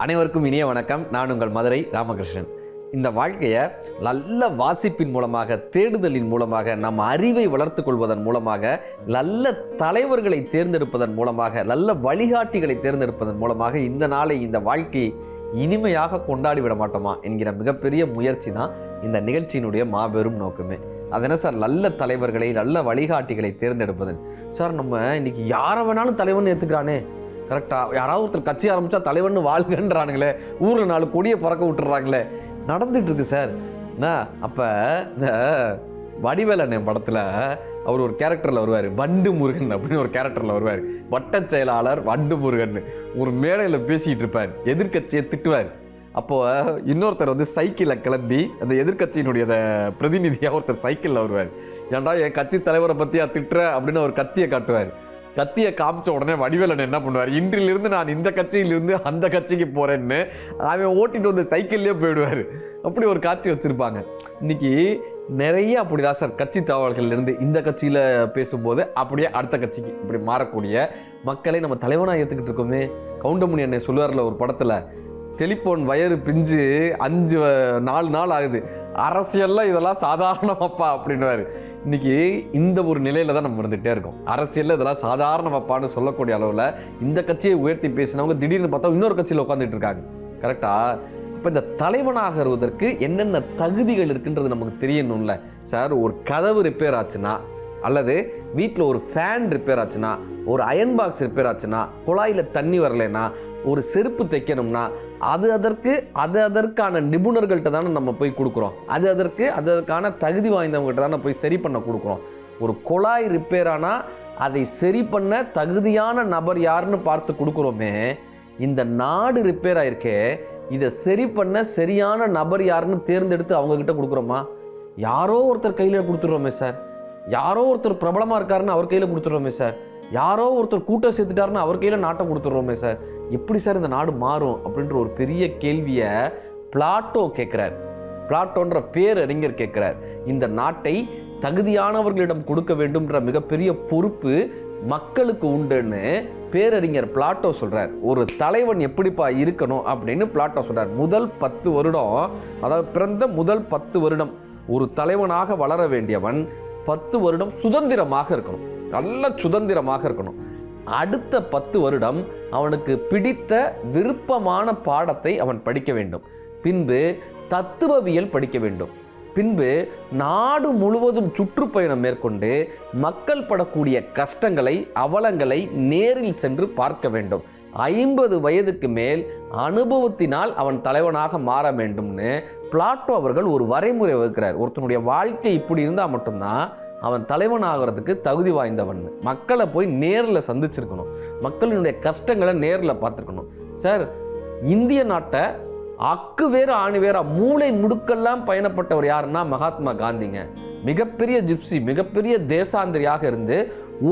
அனைவருக்கும் இனிய வணக்கம். நான் உங்கள் மதுரை ராமகிருஷ்ணன். இந்த வாழ்க்கையை நல்ல வாசிப்பின் மூலமாக, தேடுதலின் மூலமாக, நம்ம அறிவை வளர்த்து கொள்வதன் மூலமாக, நல்ல தலைவர்களை தேர்ந்தெடுப்பதன் மூலமாக, நல்ல வழிகாட்டிகளை தேர்ந்தெடுப்பதன் மூலமாக இந்த நாளை, இந்த வாழ்க்கையை இனிமையாக கொண்டாடி விட மாட்டோமா என்கிற மிகப்பெரிய முயற்சி தான் இந்த நிகழ்ச்சியினுடைய மாபெரும் நோக்கமே. அது என்ன சார், நல்ல தலைவர்களை, நல்ல வழிகாட்டிகளை தேர்ந்தெடுப்பதன். சார், நம்ம இன்னைக்கு யாரை வேணாலும் தலைவன் ஏற்றுக்கிறானே, கரெக்டாக யாராவது ஒருத்தர் கட்சி ஆரம்பித்தா தலைவன் வாழ்கன்றானுங்களே, ஊரில் 4 கொடியை பறக்க விட்டுறாங்களே, நடந்துட்டு இருக்கு சார். அப்போ இந்த வடிவேலன் படத்தில் அவர் ஒரு கேரக்டரில் வருவார், வண்டு முருகன் அப்படின்னு ஒரு கேரக்டரில் வருவார். வட்ட செயலாளர் வண்டு முருகன் ஒரு மேடையில் பேசிகிட்டு இருப்பார், எதிர்கட்சியை திட்டுவார். அப்போது இன்னொருத்தர் வந்து சைக்கிளில் கிளம்பி அந்த எதிர்கட்சியினுடைய பிரதிநிதியாக ஒருத்தர் சைக்கிளில் வருவார். ஏன்டா என் கட்சி தலைவரை பற்றியா திட்டுற அப்படின்னு ஒரு கத்தியை காட்டுவார். கத்தியை காமிச்ச உடனே வடிவேலன் என்ன பண்ணுவார், இன்றிலிருந்து நான் இந்த கட்சியிலிருந்து அந்த கட்சிக்கு போகிறேன்னு அவன் ஓட்டிட்டு வந்து சைக்கிள்லேயே போயிடுவார். அப்படி ஒரு காட்சி வச்சுருப்பாங்க. இன்னைக்கு நிறைய அப்படிதான் சார், கட்சி தகவல்கள்லேருந்து இந்த கட்சியில் பேசும்போது அப்படியே அடுத்த கட்சிக்கு இப்படி மாறக்கூடிய மக்களை நம்ம தலைவனாக ஏற்றுக்கிட்டு இருக்கோமே. கவுண்டமணி அண்ணன் சொல்லுவார்ல ஒரு படத்தில், டெலிஃபோன் வயரு பிஞ்சு 4 நாள் ஆகுது, அரசியலில் இதெல்லாம் சாதாரணமாப்பா அப்படின்னுவார். இன்னைக்கு இந்த ஒரு நிலையில தான் நம்ம இருந்துகிட்டே இருக்கோம். அரசியலில் இதெல்லாம் சாதாரணமாப்பான்னு சொல்லக்கூடிய அளவில் இந்த கட்சியை உயர்த்தி பேசினவங்க திடீர்னு பார்த்தா இன்னொரு கட்சியில் உட்காந்துட்டு இருக்காங்க. கரெக்டா? இப்போ இந்த தலைவனாகிறதற்கு என்னென்ன தகுதிகள் இருக்குன்றது நமக்கு தெரியணும்ல சார். ஒரு கதவு ரிப்பேர் ஆச்சுன்னா, அல்லது வீட்டில் ஒரு ஃபேன் ரிப்பேர் ஆச்சுன்னா, ஒரு அயன் பாக்ஸ் ரிப்பேர் ஆச்சுன்னா, குழாயில் தண்ணி வரலைன்னா, ஒரு செருப்பு தைக்கணும்னா அதற்கான நிபுணர்கள்ட்ட தானே நம்ம போய் கொடுக்குறோம். அதற்கான தகுதி வாய்ந்தவங்ககிட்ட தானே போய் சரி பண்ண கொடுக்குறோம். ஒரு குழாய் ரிப்பேர் ஆனால் அதை சரி பண்ண தகுதியான நபர் யாருன்னு பார்த்து கொடுக்குறோமே. இந்த நாடு ரிப்பேர் ஆயிருக்கே, இதை சரி பண்ண சரியான நபர் யாருன்னு தேர்ந்தெடுத்து அவங்கக்கிட்ட கொடுக்குறோமா? யாரோ ஒருத்தர் கையில் கொடுத்துட்றோமே சார். யாரோ ஒருத்தர் பிரபலமாக இருக்காருன்னு அவர் கையில் கொடுத்துட்றோமே சார். யாரோ ஒருத்தர் கூட்டம் சேர்த்துட்டாருன்னு அவர் கையில் நாட்டை கொடுத்துட்றோமே சார். எப்படி சார் இந்த நாடு மாறும் அப்படின்ற ஒரு பெரிய கேள்வியை பிளாட்டோ கேட்குறார். பிளாட்டோன்ற பேரறிஞர் கேட்குறார். இந்த நாட்டை தகுதியானவர்களிடம் கொடுக்க வேண்டும்ன்ற மிகப்பெரிய பொறுப்பு மக்களுக்கு உண்டுன்னு பேரறிஞர் பிளாட்டோ சொல்கிறார். ஒரு தலைவன் எப்படிப்பா இருக்கணும் அப்படின்னு பிளாட்டோ சொல்கிறார். முதல் 10 வருடம், அதாவது பிறந்த முதல் 10 வருடம் ஒரு தலைவனாக வளர வேண்டியவன் 10 வருடம் சுதந்திரமாக இருக்கணும், நல்ல சுதந்திரமாக இருக்கணும். அடுத்த 10 வருடம் அவனுக்கு பிடித்த விருப்பமான பாடத்தை அவன் படிக்க வேண்டும். பின்பு தத்துவவியல் படிக்க வேண்டும். பின்பு நாடு முழுவதும் சுற்றுப்பயணம் மேற்கொண்டு மக்கள் படக்கூடிய கஷ்டங்களை, அவலங்களை நேரில் சென்று பார்க்க வேண்டும். 50 வயதுக்கு மேல் அனுபவத்தினால் அவன் தலைவனாக மாற வேண்டும்னு பிளாட்டோ அவர்கள் ஒரு வரைமுறை வகுக்கிறார். ஒருத்தனுடைய வாழ்க்கை இப்படி இருந்தால் மட்டும்தான் அவன் தலைவன் ஆகிறதுக்கு தகுதி வாய்ந்தவன். மக்களை போய் நேரில் சந்திச்சிருக்கணும், மக்களினுடைய கஷ்டங்களை நேரில் பார்த்துருக்கணும். சார், இந்திய நாட்டை அக்கு வேறு ஆணி வேற மூளை முடுக்கெல்லாம் பயணப்பட்டவர் யாருன்னா மகாத்மா காந்திங்க. மிகப்பெரிய ஜிப்சி, மிகப்பெரிய தேசாந்திரியாக இருந்து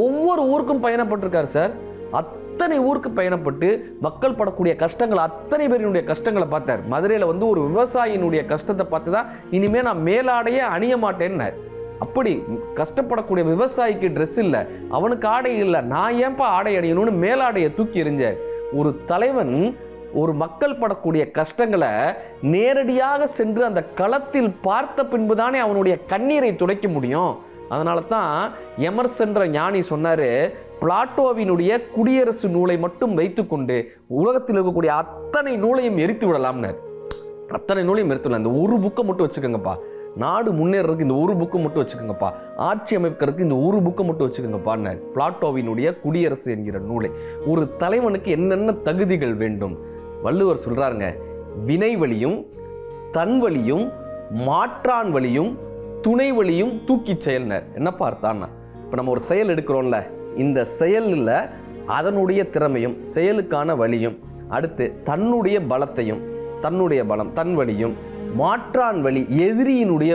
ஒவ்வொரு ஊருக்கும் பயணப்பட்டிருக்காரு சார். அத்தனை ஊருக்கு பயணப்பட்டு மக்கள் படக்கூடிய கஷ்டங்கள், அத்தனை பேரினுடைய கஷ்டங்களை பார்த்தார். மதுரையில் வந்து ஒரு விவசாயினுடைய கஷ்டத்தை பார்த்து தான் இனிமேல் நான் மேலாடையே அணிய மாட்டேன்னார். அப்படி கஷ்டப்படக்கூடிய விவசாயிக்கு ட்ரெஸ் இல்லை, அவனுக்கு ஆடை இல்லை, நான் ஏன்பா ஆடை அணியணும்னு மேலாடையை தூக்கி எறிஞ்சார். ஒரு தலைவன் ஒரு மக்கள் படக்கூடிய கஷ்டங்களை நேரடியாக சென்று அந்த களத்தில் பார்த்த பின்பு தானே அவனுடைய கண்ணீரை துடைக்க முடியும். அதனால தான் எமர்சன்ற ஞானி சொன்னார், பிளாட்டோவினுடைய குடியரசு நூலை மட்டும் வைத்துக்கொண்டு உலகத்தில் இருக்கக்கூடிய அத்தனை நூலையும் எரித்து விடலாம்னார். அத்தனை நூலையும் எரித்து விடலாம், இந்த ஒரு புக்கை மட்டும் வச்சுக்கோங்கப்பா. நாடு முன்னேறதுக்கு இந்த ஒரு புக்கை மட்டும் வச்சுக்கோங்கப்பா. ஆட்சி அமைக்கிறதுக்கு இந்த ஒரு புக்கை மட்டும் வச்சுக்கோங்கப்பான்னார். பிளாட்டோவினுடைய குடியரசு என்கிற நூலை. ஒரு தலைவனுக்கு என்னென்ன தகுதிகள் வேண்டும்? வள்ளுவர் சொல்றாருங்க, வினை வழியும், தன் வழியும், மாற்றான் வழியும், துணை வழியும் தூக்கி செயல்னர். என்ன பார்த்தான்னா, இப்போ நம்ம ஒரு செயல் எடுக்கிறோம்ல, இந்த செயலில் அதனுடைய திறமையும் செயலுக்கான வழியும், அடுத்து தன்னுடைய பலத்தையும், தன்னுடைய பலம் தன் வழியும், மாற்றான் வழி எதிரியினுடைய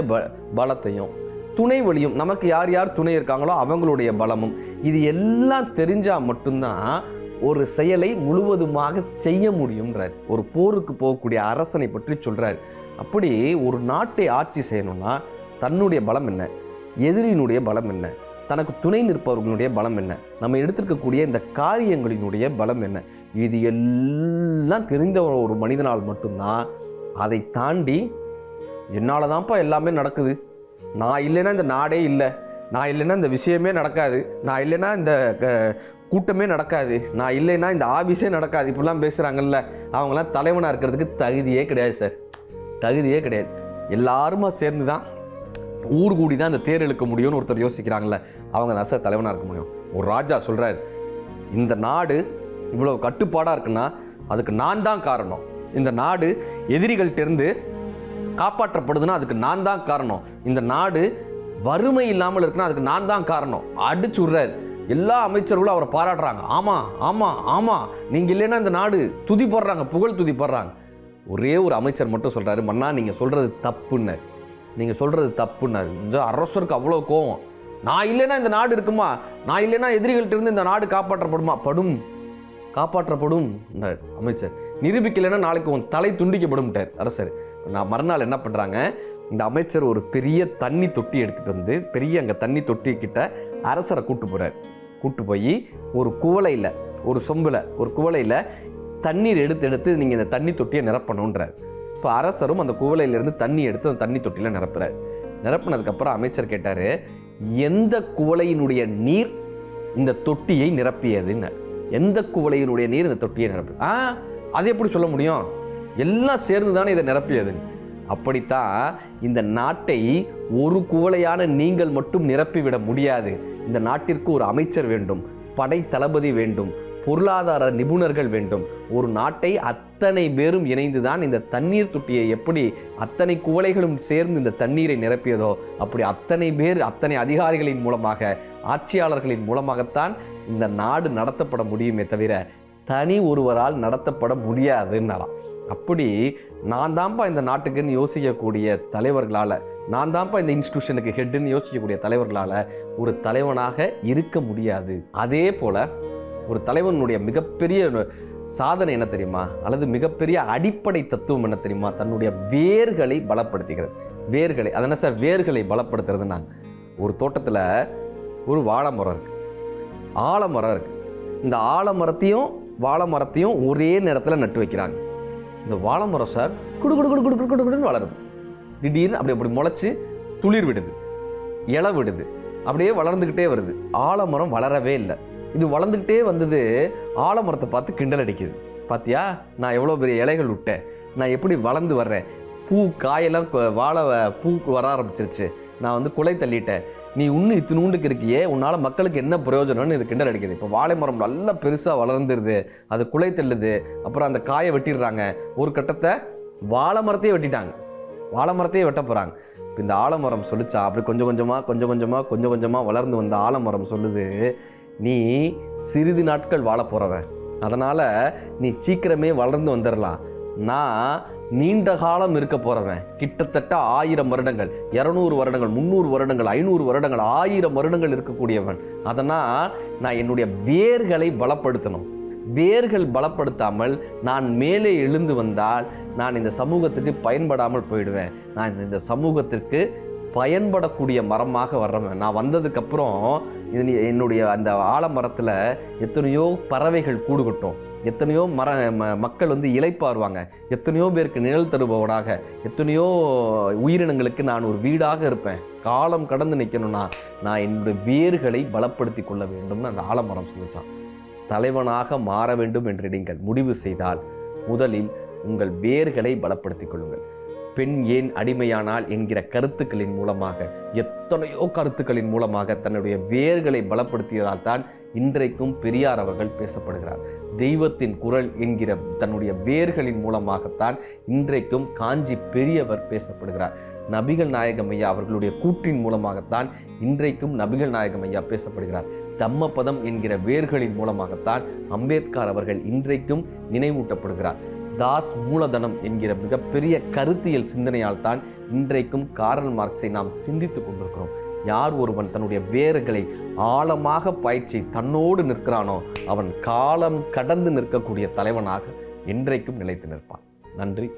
பலத்தையும், துணை வழியும் நமக்கு யார் யார் துணை இருக்காங்களோ அவங்களுடைய பலமும், இது எல்லாம் தெரிஞ்சால் மட்டும்தான் ஒரு செயலை முழுவதுமாக செய்ய முடியும்ன்றார். ஒரு போருக்கு போகக்கூடிய அரசனை பற்றி சொல்கிறார். அப்படி ஒரு நாட்டை ஆட்சி செய்யணும்னா தன்னுடைய பலம் என்ன, எதிரியினுடைய பலம் என்ன, தனக்கு துணை நிற்பவர்களுடைய பலம் என்ன, நம்ம எடுத்திருக்கக்கூடிய இந்த காரியங்களினுடைய பலம் என்ன, இது எல்லாம் தெரிந்த ஒரு மனிதனால் மட்டும்தான் அதை தாண்டி என்னால் தான்ப்பா எல்லாமே நடக்குது, நான் இல்லைன்னா இந்த நாடே இல்லை, நான் இல்லைன்னா இந்த விஷயமே நடக்காது, நான் இல்லைன்னா இந்த கூட்டமே நடக்காது, நான் இல்லைன்னா இந்த ஆஃபீஸே நடக்காது, இப்படிலாம் பேசுகிறாங்கல்ல, அவங்களாம் தலைவனாக இருக்கிறதுக்கு தகுதியே கிடையாது சார், தகுதியே கிடையாது. எல்லாருமா சேர்ந்து தான் ஊர் கூடி தான் இந்த தேர் இழுக்க முடியும்னு ஒருத்தர் யோசிக்கிறாங்கல்ல, அவங்க தான் சார் தலைவனாக இருக்க முடியும். ஒரு ராஜா சொல்கிறார், இந்த நாடு இவ்வளோ கட்டுப்பாடாக இருக்குன்னா அதுக்கு நான் தான் காரணம், இந்த நாடு எதிரிகள்கிட்டேருந்து காப்பாற்றப்படுதுன்னா அதுக்கு நான் தான் காரணம், இந்த நாடு வறுமை இல்லாமல் இருக்குன்னா அதுக்கு நான் தான் காரணம் அடிச்சு விட்றாரு. எல்லா அமைச்சர்களும் அவரை பாராட்டுறாங்க. ஆமாம் ஆமாம் ஆமாம், நீங்கள் இல்லைன்னா இந்த நாடு துதி போடுறாங்க, புகழ் துதி போடுறாங்க. ஒரே ஒரு அமைச்சர் மட்டும் சொல்கிறாரு, மன்னா நீங்கள் சொல்கிறது தப்புன்னார், நீங்கள் சொல்கிறது தப்புன்னார். இந்த அரசருக்கு அவ்வளோ கோவம். நான் இல்லைன்னா இந்த நாடு இருக்குமா, நான் இல்லைன்னா எதிரிகள்கிட்ட இருந்து இந்த நாடு காப்பாற்றப்படுமா, படும், காப்பாற்றப்படும் அமைச்சர். நிரூபிக்கலைன்னா நாளைக்கு உன் தலை துண்டிக்கப்படும்ட்டார் அரசர். நான் மறுநாள் என்ன பண்ணுறாங்க, இந்த அமைச்சர் ஒரு பெரிய தண்ணி தொட்டி எடுத்துகிட்டு வந்து பெரிய அங்கே தண்ணி தொட்டி கிட்ட அரசரை கூப்பிட்டு போகிறார். கூப்பிட்டு போய் ஒரு குவளையில், ஒரு சொம்பில், ஒரு குவளையில் தண்ணீர் எடுத்து நீங்கள் இந்த தண்ணி தொட்டியை நிரப்பணுன்றார். இப்போ அரசரும் அந்த குவளையிலேருந்து தண்ணி எடுத்து அந்த தண்ணி தொட்டியில் நிரப்புறார். நிரப்பினதுக்கப்புறம் அமைச்சர் கேட்டார், எந்த குவளையினுடைய நீர் இந்த தொட்டியை நிரப்பியதுன்னு. எந்த குவளையினுடைய நீர் இந்த தொட்டியை நிரப்பி, அது எப்படி சொல்ல முடியும், எல்லாம் சேர்ந்து தானே இதை நிரப்பியதுன்னு. அப்படித்தான் இந்த நாட்டை ஒரு குவளையான நீங்கள் மட்டும் நிரப்பிவிட முடியாது. இந்த நாட்டிற்கு ஒரு அமைச்சர் வேண்டும், படை தளபதி வேண்டும், பொருளாதார நிபுணர்கள் வேண்டும். ஒரு நாட்டை அத்தனை பேரும் இணைந்துதான் இந்த தண்ணீர் தொட்டியை எப்படி அத்தனை குவளைகளும் சேர்ந்து இந்த தண்ணீரை நிரப்பியதோ அப்படி அத்தனை பேர், அத்தனை அதிகாரிகளின் மூலமாக, ஆட்சியாளர்களின் மூலமாகத்தான் இந்த நாடு நடத்தப்பட முடியுமே தவிர தனி ஒருவரால் நடத்தப்பட முடியாதுன்னாலாம். அப்படி நான் தான்ப்பா இந்த நாட்டுக்குன்னு யோசிக்கக்கூடிய தலைவர்களால், நான் தான்ப்பா இந்த இன்ஸ்டிடியூஷனுக்கு ஹெட்டுன்னு யோசிக்கக்கூடிய தலைவர்களால் ஒரு தலைவனாக இருக்க முடியாது. அதே போல் ஒரு தலைவனுடைய மிகப்பெரிய சாதனை என்ன தெரியுமா, அல்லது மிகப்பெரிய அடிப்படை தத்துவம் என்ன தெரியுமா, தன்னுடைய வேர்களை பலப்படுத்திக்கிறது. வேர்களை, அதனால் சார் வேர்களை பலப்படுத்துறதுன்னாங்க. ஒரு தோட்டத்தில் ஒரு வாழை மரம் இருக்குது, ஆலமரம் இருக்குது. இந்த ஆலமரத்தையும் வாழை மரத்தையும் ஒரே நேரத்தில் நட்டு வைக்கிறாங்க. இந்த வாழை மரம் சார் குடு குடு குடு குடு குடு குடுன்னு வளருது. திடீர்னு அப்படி முளைச்சி துளிர் விடுது, இலை விடுது, அப்படியே வளர்ந்துக்கிட்டே வருது. ஆலமரம் வளரவே இல்லை. இது வளர்ந்துக்கிட்டே வந்தது ஆலமரத்தை பார்த்து கிண்டல் அடிக்குது. பார்த்தியா, நான் எவ்வளோ பெரிய இலைகள் விட்டேன், நான் எப்படி வளர்ந்து வர்றேன், பூ காயெல்லாம் வாழை பூ வர ஆரம்பிச்சிருச்சு, நான் குலை தள்ளிட்டேன், நீ இன்னும் இத்தினூண்டுக்கு இருக்கியே, உன்னால் மக்களுக்கு என்ன பிரயோஜனம்னு இது கிண்டல் அடிக்குது. இப்போ வாழை மரம் நல்லா பெருசாக வளர்ந்துருது, அது குலை தள்ளுது, அப்புறம் அந்த காயை வெட்டிடுறாங்க. ஒரு கட்டத்தை வாழை மரத்தையே வெட்டிட்டாங்க, வாழை மரத்தையே வெட்ட போகிறாங்க. இப்போ இந்த ஆலமரம் சொல்லிச்சா, அப்படி கொஞ்சம் கொஞ்சமாக வளர்ந்து வந்த ஆலமரம் சொல்லுது, நீ சிறிது நாட்கள் வாழ போகிறவன், அதனால் நீ சீக்கிரமே வளர்ந்து வந்துடலாம், நான் நீண்ட காலம் இருக்க போகிறவன், கிட்டத்தட்ட 1000 வருடங்கள், 200 வருடங்கள், 300 வருடங்கள், 500 வருடங்கள், 1000 வருடங்கள் இருக்கக்கூடியவன். அதனால் நான் என்னுடைய வேர்களை பலப்படுத்தணும். வேர்கள் பலப்படுத்தாமல் நான் மேலே எழுந்து வந்தால் நான் இந்த சமூகத்துக்கு பயன்படாமல் போயிடுவேன். நான் இந்த சமூகத்திற்கு பயன்படக்கூடிய மரமாக வர்றவன். நான் வந்ததுக்கப்புறம் என்னுடைய அந்த ஆலமரத்தில் எத்தனையோ பறவைகள் கூடு கட்டும், எத்தனையோ மக்கள் இளைப்பாருவாங்க, எத்தனையோ பேருக்கு நிழல் தருபவனாக, எத்தனையோ உயிரினங்களுக்கு நான் ஒரு வீடாக இருப்பேன். காலம் கடந்து நிற்கணும்னா நான் என்னுடைய வேர்களை பலப்படுத்தி கொள்ள வேண்டும்னு அந்த ஆலமரம் சொல்லிச்சான். தலைவனாக மாற வேண்டும் என்று நீங்கள் முடிவு செய்தால் முதலில் உங்கள் வேர்களை பலப்படுத்திக் கொள்ளுங்கள். பெண் ஏன் அடிமையானால் என்கிற கருத்துக்களின் மூலமாக, எத்தனையோ கருத்துக்களின் மூலமாக தன்னுடைய வேர்களை பலப்படுத்தியதால் தான் இன்றைக்கும் பெரியார் அவர்கள் பேசப்படுகிறார். தெய்வத்தின் குரல் என்கிற தன்னுடைய வேர்களின் மூலமாகத்தான் இன்றைக்கும் காஞ்சி பெரியவர் பேசப்படுகிறார். நபிகள் நாயகம் ஐயா அவர்களுடைய கூற்றின் மூலமாகத்தான் இன்றைக்கும் நபிகள் நாயகம் ஐயா பேசப்படுகிறார். தம்மபதம் என்கிற வேர்களின் மூலமாகத்தான் அம்பேத்கர் அவர்கள் இன்றைக்கும் நினைவூட்டப்படுகிறார். தாஸ் மூலதனம் என்கிற மிகப்பெரிய கருத்தியல் சிந்தனையால் தான் இன்றைக்கும் கார்ல் மார்க்ஸை நாம் சிந்தித்துக் கொண்டிருக்கிறோம். யார் ஒருவன் தன்னுடைய வேர்களை ஆழமாக பாய்ச்சி தன்னோடு நிற்கிறானோ அவன் காலம் கடந்து நிற்கக்கூடிய தலைவனாக என்றைக்கும் நிலைத்து நிற்பான். நன்றி.